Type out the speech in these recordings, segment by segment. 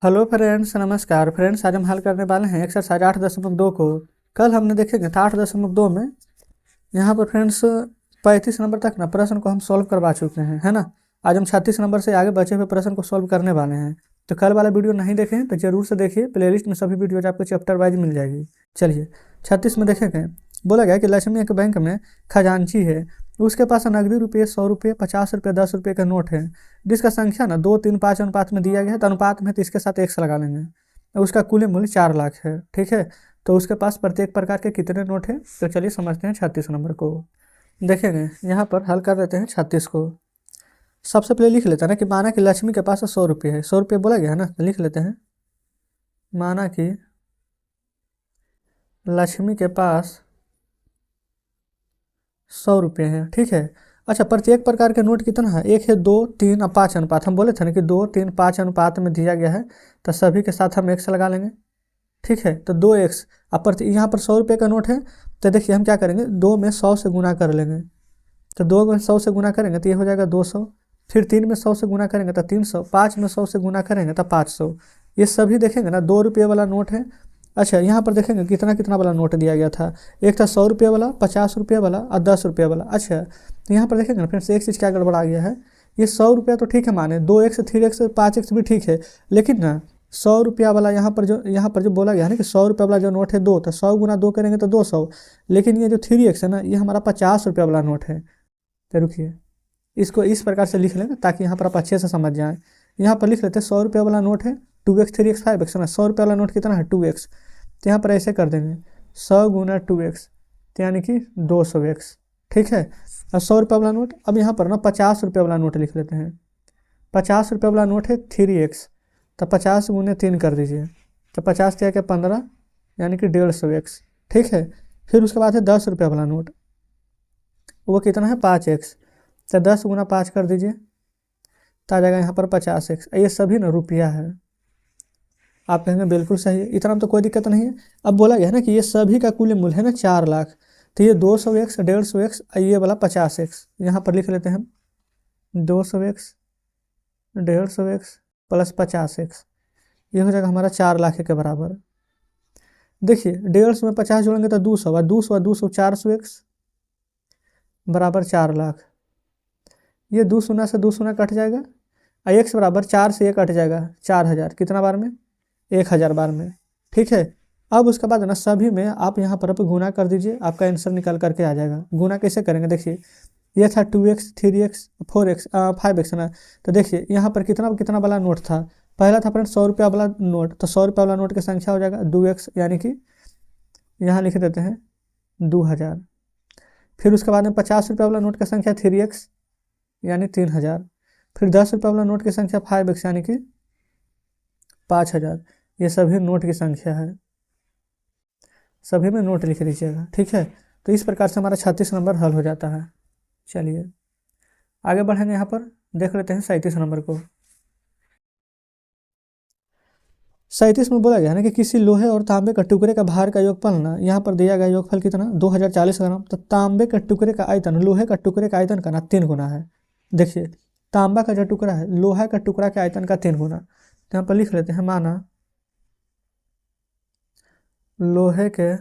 Hello friends, नमस्कार friends. आज हम हल करने वाले हैं एक्सरसाइज 8.2 को। कल हमने देखेंगे था 8.2 में यहाँ पर फ्रेंड्स 35 नंबर तक ना प्रश्न को हम सॉल्व करवा चुके हैं, है ना। आज हम 36 नंबर से आगे बचे हुए प्रश्न को सॉल्व करने वाले हैं। तो कल वाला वीडियो नहीं देखें तो जरूर से देखिए, प्लेलिस्ट में सभी वीडियोज आपको चैप्टर वाइज मिल जाएगी। चलिए 36 में देखेंगे। बोला गया कि लक्ष्मी एक बैंक में खजांची है, उसके पास नकदी रुपये 100 रुपये, 50 रुपये, 10 रुपये का नोट है, जिसका संख्या ना 2, 3, 5 अनुपात में दिया गया है। तो अनुपात में तो इसके साथ एक्स लगा लेंगे। उसका कुल मूल्य 4 लाख है, ठीक है। तो उसके पास प्रत्येक प्रकार के कितने नोट हैं? तो चलिए समझते हैं 36 नंबर को। देखेंगे यहाँ पर हल कर देते हैं 36 को। सबसे पहले लिख लेते हैं ना कि माना कि लक्ष्मी के पास 100 रुपये है। 100 रुपये बोला गया है ना, तो लिख लेते हैं माना कि लक्ष्मी के पास 100 रुपये है, ठीक है। अच्छा, प्रत्येक प्रकार के नोट कितना है? 1 है, 2, 3 और 5 अनुपात। हम बोले थे ना कि 2, 3, 5 अनुपात में दिया गया है, तो सभी के साथ हम एक्स लगा लेंगे, ठीक है। तो 2x। अब प्रति यहाँ पर 100 रुपये का नोट है, तो देखिए हम क्या करेंगे, 2 में 100 से गुना कर लेंगे। तो 2 में 100 से गुना करेंगे तो ये हो जाएगा 200। फिर 3 में 100 से गुना करेंगे तो 300। 5 में 100 से गुना करेंगे तो 500। ये सभी देखेंगे ना 2 रुपये वाला नोट है। अच्छा, यहाँ पर देखेंगे कितना कितना वाला नोट दिया गया था। एक था 100 रुपये वाला, 50 रुपये वाला और 10 रुपये वाला। अच्छा, तो यहाँ पर देखेंगे ना फ्रेंड्स, एक चीज़ क्या गड़बड़ा गया है। ये 100 रुपया तो ठीक है, माने 2x, 3x, 5x भी ठीक है, लेकिन ना 100 रुपया वाला यहाँ पर जो बोला गया है ना कि 100 रुपये वाला जो नोट है 2, तो 100 गुना 2 करेंगे तो 200। लेकिन ये जो 3x है ना, ये हमारा 50 रुपये वाला नोट है। तो रुकिए, इसको इस प्रकार से लिख लेंगे ताकि यहाँ पर आप अच्छे से समझ जाएँ। यहाँ पर लिख लेते हैं 100 रुपये वाला नोट है 2x, 3x, 5x है ना। 100 रुपये वाला नोट कितना है? 2x। तो यहाँ पर ऐसे कर देंगे 100 गुना 2x, तो यानी कि 200x, ठीक है। और 100 रुपये वाला नोट, अब यहाँ पर ना 50 रुपये वाला नोट लिख लेते हैं। 50 रुपये वाला नोट है 3x, तो 50 गुने 3 कर दीजिए, तो 50 क्या क्या 15, यानी कि 150x, ठीक है। फिर उसके बाद है 10 रुपये वाला नोट, वो कितना है? 5x। तो 10 गुना 5 कर दीजिए, तो आ जाएगा यहाँ पर 50x। ये सभी ना रुपया है। आप कहेंगे बिल्कुल सही है, इतना तो कोई दिक्कत नहीं है। अब बोला गया है ना कि ये सभी का कुल मूल्य है ना 4 लाख। तो ये 200x, 150x, ये वाला 50x। यहाँ पर लिख लेते हैं हम 200x, 150x प्लस 50x। ये हो जाएगा हमारा 4 लाख के बराबर। देखिए 150 में 50 जोड़ेंगे तो 200, और 200 और 200 400x बराबर 4 लाख। ये 2 शून्य से 2 शून्य कट जाएगा, और x बराबर 4 से 1 कट जाएगा 4000। कितना बार में? 1000 बार में, ठीक है। अब उसके बाद ना सभी में आप यहाँ पर गुना कर दीजिए, आपका आंसर निकल करके आ जाएगा। गुना कैसे करेंगे? देखिए ये था 2x, 3x, 4x, 5x है ना। तो देखिए यहाँ पर कितना कितना वाला नोट था। पहला था फ्रेंड 100 रुपया वाला नोट, तो 100 रुपया वाला नोट की संख्या हो जाएगा 2x, यानी कि यहाँ लिख देते हैं 2000। फिर उसके बाद में 50 रुपया वाला नोट की संख्या 3x, यानी 3000। फिर 10 रुपये वाला नोट की संख्या 5x, यानी कि 5000। ये सभी नोट की संख्या है, सभी में नोट लिख लीजिएगा, ठीक है। तो इस प्रकार से हमारा 36 नंबर हल हो जाता है। चलिए आगे बढ़ेंगे, यहाँ पर देख लेते हैं 37 नंबर को। 37 में बोला गया है ना कि किसी लोहे और तांबे का टुकड़े का भार का योगफल ना, यहाँ पर दिया गया योगफल कितना? 2040 ग्राम। तो तांबे के टुकड़े का आयतन लोहे का टुकड़े का आयतन का ना 3 गुना है। देखिए तांबा का जो टुकड़ा है लोहा का टुकड़ा के आयतन का 3 गुना। तो यहाँ पर लिख लेते हैं माना लोहे के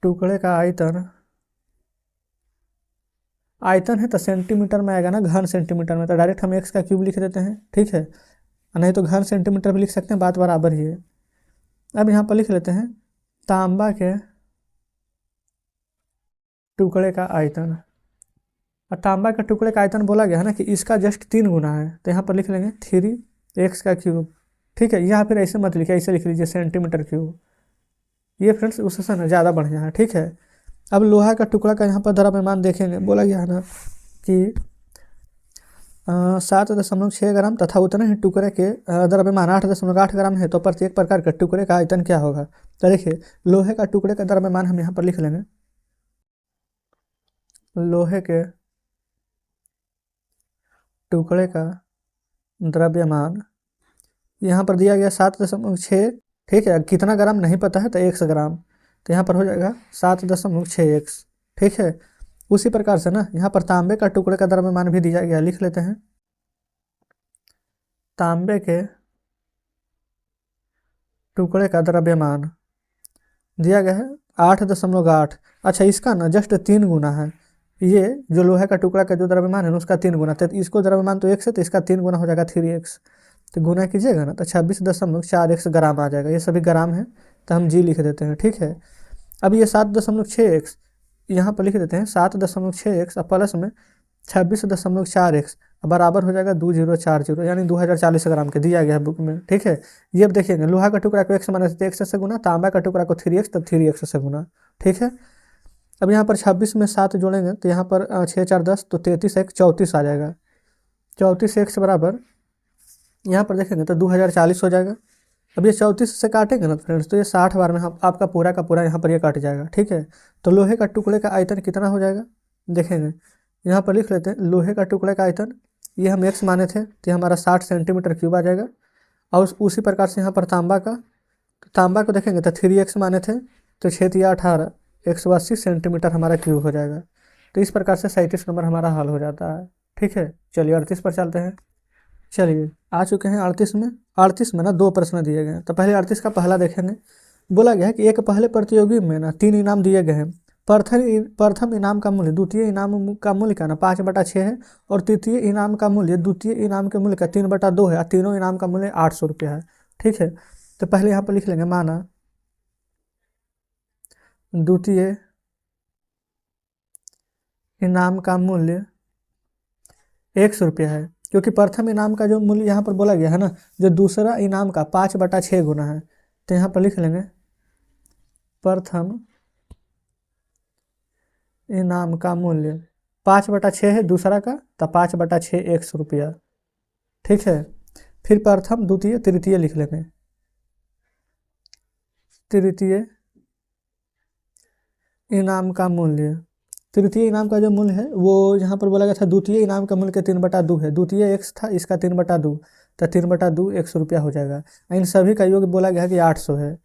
टुकड़े का आयतन, आयतन है तो सेंटीमीटर में आएगा ना, घन सेंटीमीटर में। तो डायरेक्ट हम एक्स का क्यूब लिख देते हैं, ठीक है। नहीं तो घन सेंटीमीटर भी लिख सकते हैं, बात बराबर ही है। अब यहाँ पर लिख लेते हैं तांबा के टुकड़े का आयतन। और तांबा के टुकड़े का आयतन बोला गया है ना कि इसका जस्ट 3 गुना है। तो यहाँ पर लिख लेंगे 3x का क्यूब, ठीक है। यहाँ फिर ऐसे मत लिखिए, ऐसे लिख लीजिए सेंटीमीटर क्यूब। ये फ्रेंड्स उससे ना ज़्यादा बढ़िया है, ठीक है। अब लोहा का टुकड़ा का यहाँ पर द्रव्यमान देखेंगे। बोला गया है ना कि 7.6 ग्राम तथा उतने ही टुकड़े के द्रव्यमान 8.8 ग्राम है। तो प्रत्येक प्रकार के टुकड़े का आयतन क्या होगा? तो देखिए लोहे का टुकड़े का द्रव्यमान हम यहाँ पर लिख लेंगे। लोहे के टुकड़े का द्रव्यमान यहाँ पर दिया गया 7.6, ठीक है। कितना ग्राम नहीं पता है तो 100 ग्राम। तो यहाँ पर हो जाएगा 7.6x, ठीक है। उसी प्रकार से ना यहाँ पर तांबे का टुकड़े का द्रव्यमान भी दिया गया, लिख लेते हैं तांबे के टुकड़े का द्रव्यमान दिया गया है 8.8। अच्छा, इसका ना जस्ट 3 गुना है। ये जो लोहे का टुकड़ा का जो द्रव्यमान है ना उसका 3 गुना, तो इसको द्रव्यमान तो 1 है तो इसका 3 गुना हो जाएगा 3x। तो गुना कीजिएगा ना तो 26.4x ग्राम आ जाएगा। ये सभी ग्राम है तो हम जी लिख देते हैं, ठीक है। अब ये 7.6x यहाँ पर लिख देते हैं, 7.6x और प्लस में 26.4x बराबर हो जाएगा 2040, यानी 2040 ग्राम के दिया गया है बुक में, ठीक है। ये अब देखिएगा, लोहा का टुकड़ा को x माने तो x से गुना, तांबा का टुकड़ा को 3x तो 3x से गुना, ठीक है। अब यहाँ पर 26 में 7 जोड़ेंगे तो यहाँ पर 6 4 10 तो 33 1 34 आ जाएगा। 34x बराबर यहाँ पर देखेंगे तो 2040 हो जाएगा। अब ये 34 से काटेंगे ना फ्रेंड्स तो ये 60 बार में आपका पूरा का पूरा यहाँ पर ये काट जाएगा, ठीक है। तो लोहे का टुकड़े का आयतन कितना हो जाएगा देखेंगे, यहाँ पर लिख लेते हैं लोहे का टुकड़े का आयतन, ये हम x माने थे तो ये हमारा 60 सेंटीमीटर क्यूब आ जाएगा। और उसी प्रकार से यहाँ पर तांबा को देखेंगे तो 3x माने थे तो 6 या 18 180 सेंटीमीटर हमारा क्यूब हो जाएगा। तो इस प्रकार से 37 नंबर हमारा हल हो जाता है, ठीक है। चलिए 38 पर चलते हैं। चलिए आ चुके हैं 38 में ना 2 प्रश्न दिए गए हैं। तो पहले 38 का पहला देखेंगे। बोला गया है कि एक पहले प्रतियोगी में ना 3 इनाम दिए गए हैं। प्रथम इनाम का मूल्य द्वितीय इनाम का मूल्य का ना 5/6 है और तृतीय इनाम का मूल्य द्वितीय इनाम के मूल्य का 3/2 है और तीनों इनाम का मूल्य 800 रुपया है, ठीक है। तो पहले यहाँ पर लिख लेंगे, माना द्वितीय इनाम का मूल्य 100 रुपया है, क्योंकि प्रथम इनाम का जो मूल्य यहाँ पर बोला गया है ना, जो दूसरा इनाम का 5/6 गुना है। तो यहाँ पर लिख लेंगे प्रथम इनाम का मूल्य 5/6 है दूसरा का, तो 5/6 100 रुपया, ठीक है। फिर प्रथम द्वितीय तृतीय लिख लेंगे। तृतीय इनाम का मूल्य, तृतीय इनाम का जो मूल्य है वो यहाँ पर बोला गया था द्वितीय इनाम का मूल्य के 3/2 है। द्वितीय x था, इसका 3/2 तो 3/2 100 रुपया हो जाएगा। इन सभी का योग बोला गया है कि 800 है।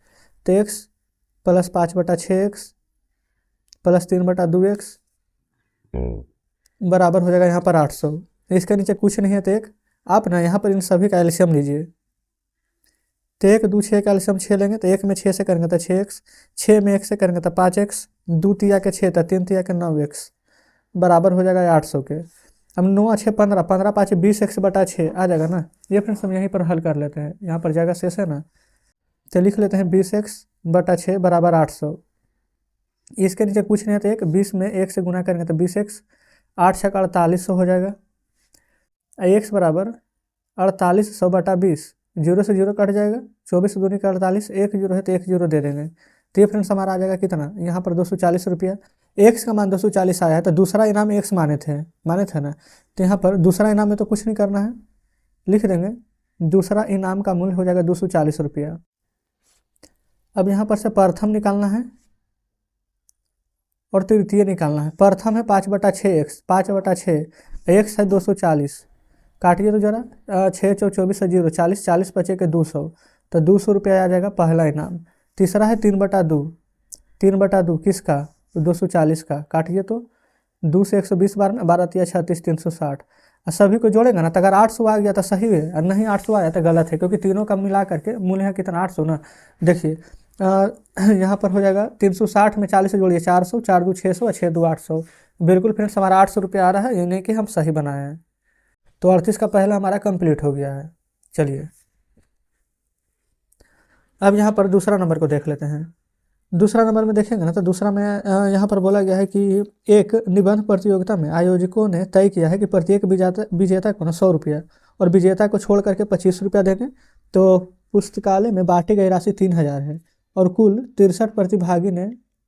तो x plus 5/6x plus 3/2x बराबर हो जाएगा यहाँ पर 800। इसके नीचे कुछ नहीं है तो एक आप ना यहाँ पर इन सभी का एलसीएम लीजिए। तो 1 2 6 का एलसीएम 6 लेंगे तो 1 में 6 से करेंगे तो 6x, 6 में 1 से करेंगे तो 5x, 2 तिया के 6 तो 3 तिया के 9x बराबर हो जाएगा 800 के। अब 9 6 15, 15 5 20x/6 आ जाएगा ना। ये फ्रेंड्स हम यहीं पर हल कर लेते हैं, यहाँ पर जगह शेष है ना, तो लिख लेते हैं 20x/6 बराबर 800। इसके नीचे कुछ नहीं है तो 20 में 1 से गुना करेंगे तो 20x, 8 6 का 4800 हो जाएगा। x बराबर 4800/20, 0 से 0 कट जाएगा, 24 दूनी का 48, 1 0 है तो 1 0 दे देंगे। तो ये फ्रेंड्स हमारा आ जाएगा कितना, यहाँ पर 240 रुपया। x का मान 240 आया है तो दूसरा इनाम x माने थे ना, तो यहाँ पर दूसरा इनाम में तो कुछ नहीं करना है, लिख देंगे दूसरा इनाम का मूल्य हो जाएगा 240 रुपया। अब यहाँ पर से प्रथम निकालना है और तृतीय निकालना है। प्रथम है 5/6x, 5/6 x है 240, काटिए तो जरा, 6 चौ 24 से 0, 40 40 बचे के 200, तो 200 रुपया आ जाएगा पहला इनाम। तीसरा है 3/2, 3/2 किसका, तो 240 का, काटिए तो 2 से 120 बार में 12 तिया 36 360, और सभी को जोड़ेगा ना तो अगर 800 आ गया तो सही है और नहीं 800 आया तो गलत है, क्योंकि तीनों का मिला करके मूल्य है कितना 800 ना। देखिए यहाँ पर हो जाएगा 360 में 40 से जोड़िए 400, 4 2 600 और 6 2 800। बिल्कुल फ्रेंड्स हमारा 800 रुपया आ रहा है, यानी कि हम सही बनाए हैं। तो 38 का पहला हमारा कंप्लीट हो गया है। चलिए अब यहाँ पर दूसरा नंबर को देख लेते हैं। दूसरा नंबर में देखेंगे ना तो दूसरा में यहाँ पर बोला गया है कि एक निबंध प्रतियोगिता में आयोजकों ने तय किया है कि प्रत्येक विजेता को ना 100 रुपया और विजेता को छोड़ करके 25 रुपया देंगे। तो पुस्तकालय में बांटी गई राशि 3000 है और कुल 63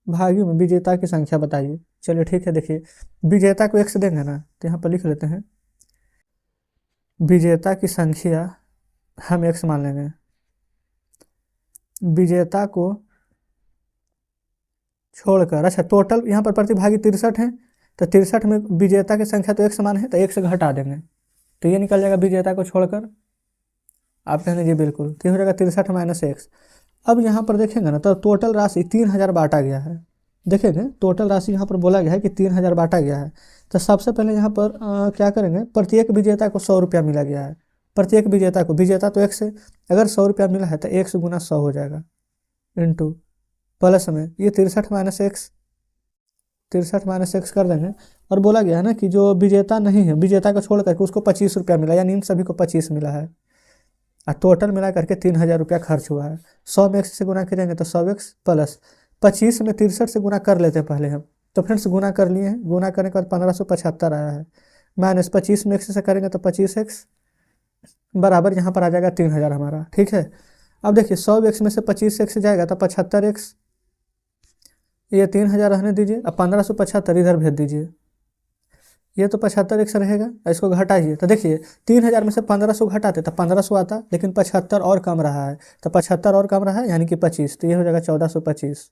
भागियों में विजेता की संख्या बताइए। चलिए ठीक है, देखिए विजेता को x देंगे ना तो यहाँ पर लिख लेते हैं विजेता की संख्या हम x मान लेंगे। विजेता को छोड़कर, अच्छा टोटल यहाँ पर प्रतिभागी 63 हैं तो 63 में विजेता की संख्या तो x मान है तो 1 से घटा देंगे तो ये निकल जाएगा विजेता को छोड़कर, आप कह लीजिए बिल्कुल, तो हो जाएगा 63 - x। अब यहाँ पर देखेंगे ना तो टोटल राशि 3000 बांटा गया है। देखेंगे टोटल राशि यहाँ पर बोला गया है कि 3000 बांटा गया है। तो सबसे पहले यहाँ पर क्या करेंगे, प्रत्येक विजेता को 100 रुपया मिला गया है। प्रत्येक विजेता को, विजेता तो x है, अगर 100 रुपया मिला है तो 1 गुना 100 हो जाएगा, इंटू प्लस में ये 63 माइनस एक्स, 63 माइनस एक्स कर देंगे। और बोला गया है ना कि जो विजेता नहीं है, विजेता को छोड़ करके उसको 25 रुपया मिला, यानी इन सभी को 25 मिला है, और टोटल मिला करके 3000 रुपया खर्च हुआ है। 100 में एक्स से गुना करेंगे तो 100x प्लस 25 में 63 से गुना कर लेते हैं पहले हम, तो फ्रेंड्स गुना कर लिए हैं, गुना करने के बाद 1575 आया है, माइनस 25 में एक्स से करेंगे तो 25x बराबर यहाँ पर आ जाएगा 3000 हमारा। ठीक है, अब देखिए 100x में से 25x जाएगा तो 75x, ये 3000 रहने दीजिए, अब 1575 इधर भेज दीजिए, ये तो 75x रहेगा, इसको घटाइए तो देखिए 3000 में से 1500 घटाते तो 1500 आता, लेकिन 75 और कम रहा है, तो 75 और कम रहा है यानी कि 25, तो ये हो जाएगा 1425।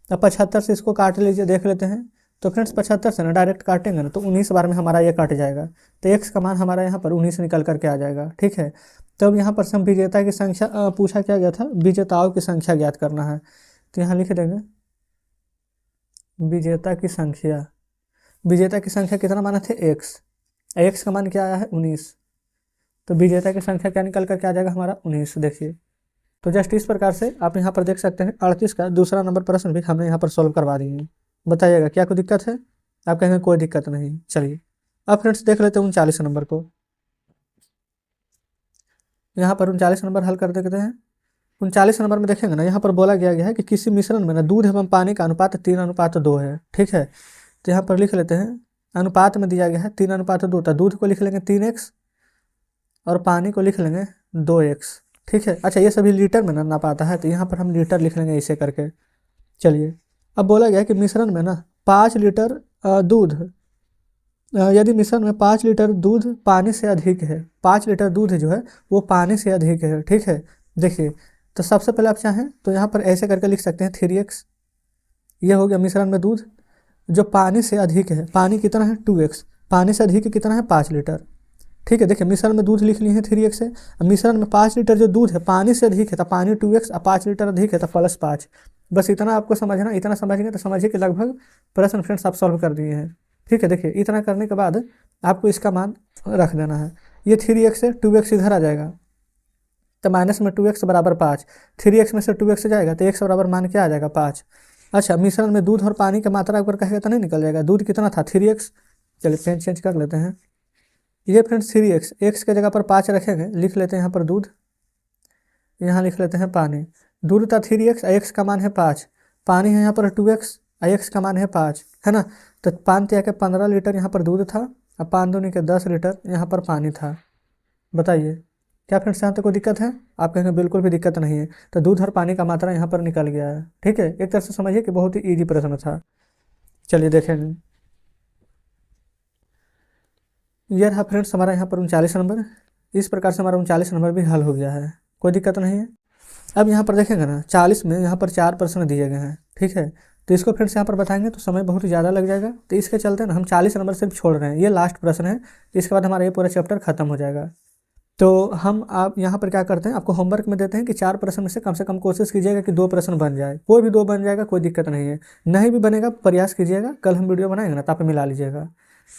अब 75 से इसको काट लीजिए, देख लेते हैं, तो फ्रेंड्स 75 से ना डायरेक्ट काटेंगे ना तो 19 बार में हमारा ये काट जाएगा, तो x का मान हमारा यहाँ पर 19 निकल करके आ जाएगा। ठीक है, तो अब यहाँ पर सम विजेता की संख्या पूछा क्या गया था, विजेताओं की संख्या ज्ञात करना है, तो यहाँ लिख देंगे विजेता की संख्या, विजेता की संख्या कितना माना थे x का मान क्या आया है 19, तो विजेता की संख्या क्या निकल करके आ जाएगा हमारा 19। देखिए, तो जस्ट इस प्रकार से आप यहाँ पर देख सकते हैं 38 का दूसरा नंबर प्रश्न भी हमने यहाँ पर सॉल्व करवा दिए हैं। बताइएगा क्या कोई दिक्कत है, आप कहेंगे कोई दिक्कत नहीं। चलिए अब फ्रेंड्स देख लेते हैं 39 नंबर को, यहाँ पर 39 नंबर हल कर देते हैं। 39 नंबर में देखेंगे ना, यहाँ पर बोला गया है कि किसी मिश्रण में ना दूध एवं पानी का अनुपात 3:2 है। ठीक है, तो यहाँ पर लिख लेते हैं, अनुपात में दिया गया है 3:2, तो दूध को लिख लेंगे 3x और पानी को लिख लेंगे 2x। ठीक है, अच्छा ये सभी लीटर में ना नापाता है, तो यहाँ पर हम लीटर लिख लेंगे ऐसे करके। चलिए, अब बोला गया है कि मिश्रण में ना 5 लीटर दूध, यदि मिश्रण में 5 लीटर दूध पानी से अधिक है, 5 लीटर दूध जो है वो पानी से अधिक है। ठीक है, देखिए तो सबसे पहले आप चाहें तो यहाँ पर ऐसे करके लिख सकते हैं 3x, ये हो गया मिश्रण में दूध जो पानी से अधिक है, पानी कितना है 2x, पानी से अधिक कितना है 5 लीटर। ठीक है, देखिए मिश्रण में दूध लिख लिए हैं 3x है, मिश्रण में 5 लीटर जो दूध है पानी से अधिक है तो पानी 2x और 5 लीटर अधिक है तो +5। बस इतना आपको समझना, इतना समझिए तो समझिए कि लगभग प्रश्न फ्रेंड्स आप सॉल्व कर दिए हैं। ठीक है, देखिए इतना करने के बाद आपको इसका मान रख देना है, ये 3x है 2x इधर आ जाएगा तो माइनस में 2x बराबर 5, 3x में से 2x जाएगा तो x बराबर मान क्या आ जाएगा 5। अच्छा, मिश्रण में दूध और पानी का मात्रा अगर कहेगा तो नहीं निकल जाएगा, दूध कितना था 3x, चलिए पेन चेंज कर लेते हैं, ये फ्रेंड्स 3x, x के जगह पर 5 रखेंगे, लिख लेते हैं यहाँ पर दूध, यहाँ लिख लेते हैं पानी, दूध था 3x, x का मान है 5, पानी है यहाँ पर 2x, x का मान है 5, है ना, तो 5 के 15 लीटर यहाँ पर दूध था और 5 दूनी के 10 लीटर यहाँ पर पानी था। बताइए क्या फ्रेंड्स यहाँ तक कोई दिक्कत है, आप कहेंगे बिल्कुल भी दिक्कत नहीं है, तो दूध और पानी का मात्रा यहाँ पर निकल गया है। ठीक है, एक तरह से समझिए कि बहुत ही ईजी प्रश्न था। चलिए देखेंगे, ये रहा फ्रेंड्स हमारा यहाँ पर 39 नंबर, इस प्रकार से हमारा 39 नंबर भी हल हो गया है, कोई दिक्कत नहीं है। अब यहाँ पर देखेंगे ना 40 में यहाँ पर 4 प्रश्न दिए गए हैं। ठीक है, तो इसको फ्रेंड्स यहाँ पर बताएंगे तो समय बहुत ज़्यादा लग जाएगा, तो इसके चलते ना हम 40 नंबर सिर्फ छोड़ रहे हैं, ये लास्ट प्रश्न है, इसके बाद हमारा ये पूरा चैप्टर खत्म हो जाएगा। तो हम आप यहाँ पर क्या करते हैं, आपको होमवर्क में देते हैं कि 4 प्रश्न में से कम कोशिश कीजिएगा कि 2 प्रश्न बन जाए, कोई भी 2 बन जाएगा कोई दिक्कत नहीं है, नहीं भी बनेगा प्रयास कीजिएगा, कल हम वीडियो बनाएंगे ना तो आप मिला लीजिएगा।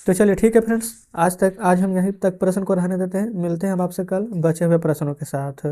तो चलिए ठीक है फ्रेंड्स, आज हम यहीं तक प्रश्न को रहने देते हैं, मिलते हैं हम आपसे कल बचे हुए प्रश्नों के साथ।